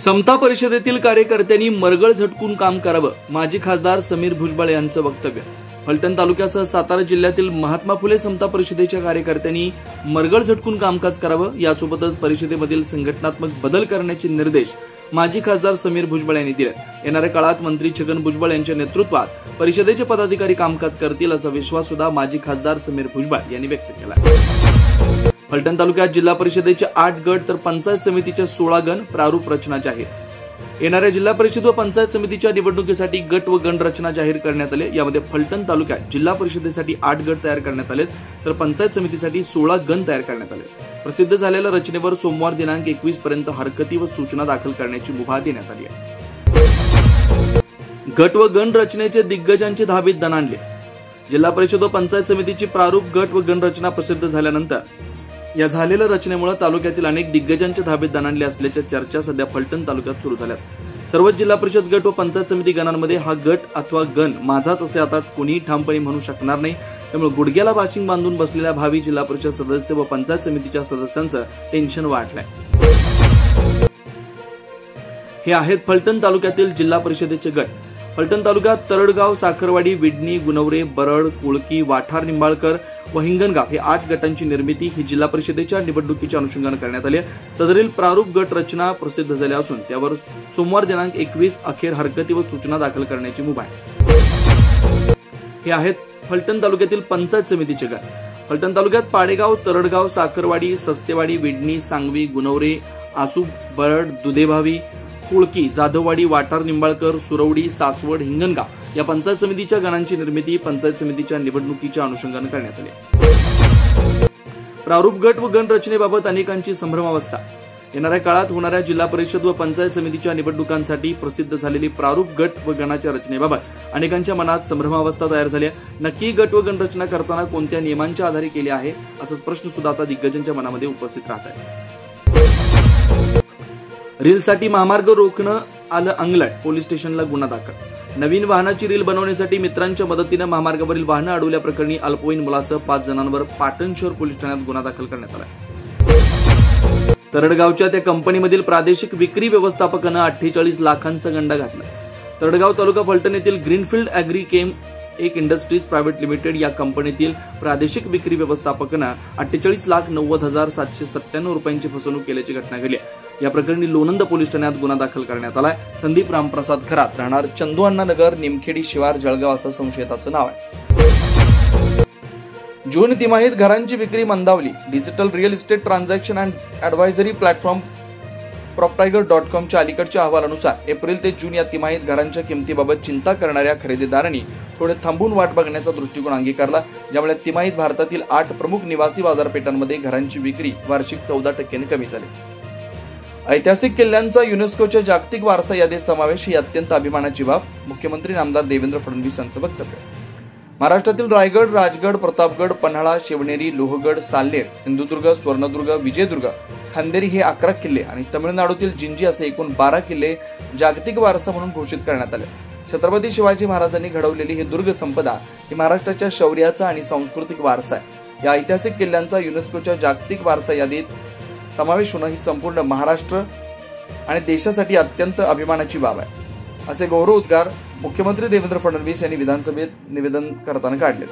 समता परिषदेतील कार्यकर्त्यांनी मरगळ झटकून काम करावं, माजी खासदार समीर भुजबळ यांचं वक्तव्य. फलटण तालुक्यासह सातारा जिल्ह्यातील महात्मा फुले समता परिषदेच्या कार्यकर्त्यांनी मरगळ झटकून कामकाज करावं, यासोबतच परिषदेमधील संघटनात्मक बदल करण्याचे निर्देश माजी खासदार समीर भुजबळ यांनी दिले. येणाऱ्या काळात मंत्री छगन भुजबळ यांच्या नेतृत्वात परिषदेचे पदाधिकारी कामकाज करतील, असा विश्वास सुद्धा माजी खासदार समीर भुजबळ यांनी व्यक्त केला. फलटण तालुक्यात जिल्हा परिषदेचे 8 गट तर पंचायत समितीच्या 16 गण प्रारूप रचना जाहीर. येणाऱ्या जिल्हा परिषद व पंचायत समितीच्या निवडणुकीसाठी गट व गण रचना जाहीर करण्यात आले. यामध्ये फलटण तालुक्यात जिल्हा परिषदेसाठी 8 गट तयार करण्यात आले, तर पंचायत समितीसाठी 16 गण तयार करण्यात आले. प्रसिद्ध झालेल्या रचनेवर सोमवार दिनांक 21 पर्यंत हरकती व सूचना दाखल करण्याची मुभा देण्यात आली आहे. गट व गण रचनेचे दिग्गजांचे धाबीत दणाणले. जिल्हा परिषद व पंचायत समितीची प्रारूप गट व गण रचना प्रसिद्ध झाल्यानंतर या झालेल्या रचनेमुळे तालुक्यातील अनेक दिग्गजांच्या धाबीत दणाणले असल्याच्या चर्चा सध्या फलटण तालुक्यात सुरू झाल्यात. सर्वच जिल्हा परिषद गट व पंचायत समिती गणांमध्ये हा गट अथवा गण माझाच असे आता कोणीही ठामपणे म्हणू शकणार नाही. त्यामुळे गुडघ्याला बाशिंग बांधून बसलेल्या भावी जिल्हा परिषद सदस्य व पंचायत समितीच्या सदस्यांचं टेन्शन वाढलंय. हे आहेत फलटण तालुक्यातील जिल्हा परिषदेचे गट. फलटण तालुक्यात तरडगाव, साखरवाडी, विडणी, गुणवरे, बरड, कुळकी, वाठार, निंबाळकर व हिंगणगाव हे 8 गटांची निर्मिती ही जिल्हा परिषदेच्या निवडणुकीच्या अनुषंगाने करण्यात आली. सदरील प्रारूप गट रचना प्रसिद्ध झाल्या असून त्यावर सोमवार दिनांक 21 अखेर हरकती व सूचना दाखल करण्याची मुभा आहे. हे आहेत फलटण तालुक्यातील पंचायत समितीचे गट. फलटण तालुक्यात पाडेगाव, तरडगाव, साखरवाडी, सस्तेवाडी, विडणी, सांगवी, गुणवरे, आसू, बरड, दुधेभावी, कुळकी, जाधववाडी, वाठार, निंबाळकर, सुरवडी, सासवड, हिंगणगाव या पंचायत समितीच्या गणांची निर्मिती पंचायत समितीच्या निवडणुकीच्या अनुषंगाने करण्यात आली. प्रारूप गट व गण रचनेबाबत अनेकांची संभ्रमावस्था. येणाऱ्या काळात होणाऱ्या जिल्हा परिषद व पंचायत समितीच्या निवडणुकांसाठी प्रसिद्ध झालेली प्रारूप गट व गणाच्या रचनेबाबत अनेकांच्या मनात संभ्रमावस्था तयार झाली. नक्की गट व गण रचना करताना कोणत्या नियमांच्या आधारे केली आहे, असा प्रश्न सुद्धा आता दिग्गजांच्या मनामध्ये उपस्थित राहत आहे. रीलसाठी महामार्ग रोखणं आलं अंगलट, पोलीस स्टेशनला गुन्हा दाखल. नवीन वाहनाची रील बनवण्यासाठी मित्रांच्या मदतीनं महामार्गावरील वाहनं अडवल्याप्रकरणी अल्पवयीन मुलासह 5 जणांवर पाटण शहर पोलीस ठाण्यात गुन्हा दाखल करण्यात आला. तरडगावच्या त्या कंपनीमधील प्रादेशिक विक्री व्यवस्थापकानं 48 लाखांचा गंडा घातला. तरडगाव तालुका फलटण येथील ग्रीनफील्ड ॲग्रीकेम एक इंडस्ट्रीज प्रायव्हेट लिमिटेड या कंपनीतील प्रादेशिक विक्री व्यवस्थापकानं 48,90,797 रुपयांची फसवणूक केल्याची घटना घडली. या प्रकरणी लोणंद पोलीस ठाण्यात गुन्हा दाखल करण्यात आलाय. संदीप रामप्रसाद खरात, राहणार चंदुअण्णा नगर, निमखेडी शिवार, जळगाव असं संशयिताचं नाव आहे. जून तिमाहीत घरांची विक्री मंदावली. Digital real estate transaction and advisory platform proptiger.com च्या अलीकडच्या अहवालानुसार एप्रिल ते जून या तिमाहीत घरांच्या किमतीबाबत चिंता करणाऱ्या खरेदीदारांनी थोडे थांबून वाट बघण्याचा दृष्टिकोन अंगीकारला, ज्यामुळे तिमाहीत भारतातील 8 प्रमुख निवासी बाजारपेठांमध्ये घरांची विक्री वार्षिक 14% कमी झाली. ऐतिहासिक किल्ल्यांचा युनेस्कोच्या जागतिक वारसा यादीत समावेश ही अत्यंत अभिमानाची बाब, मुख्यमंत्री नामदार देवेंद्र फडणवीस यांचं वक्तव्य. महाराष्ट्रातील रायगड, राजगड, प्रतापगड, पन्हाळा, शिवनेरी, लोहगड, साल्हेर, सिंधुदुर्ग, स्वर्णदुर्ग, विजयदुर्ग, खांदेरी हे 11 किल्ले आणि तमिळनाडूतील जिंजी असे एकूण 12 किल्ले जागतिक वारसा म्हणून घोषित करण्यात आले. छत्रपती शिवाजी महाराजांनी घडवलेली ही दुर्ग संपदा ही महाराष्ट्राच्या शौर्याचा आणि सांस्कृतिक वारसा आहे. या ऐतिहासिक किल्ल्यांचा युनेस्कोच्या जागतिक वारसा यादीत समावेश होणं ही संपूर्ण महाराष्ट्र आणि देशासाठी अत्यंत अभिमानाची बाब आहे, असे गौरव उद्गार मुख्यमंत्री देवेंद्र फडणवीस यांनी विधानसभेत निवेदन करताना काढले.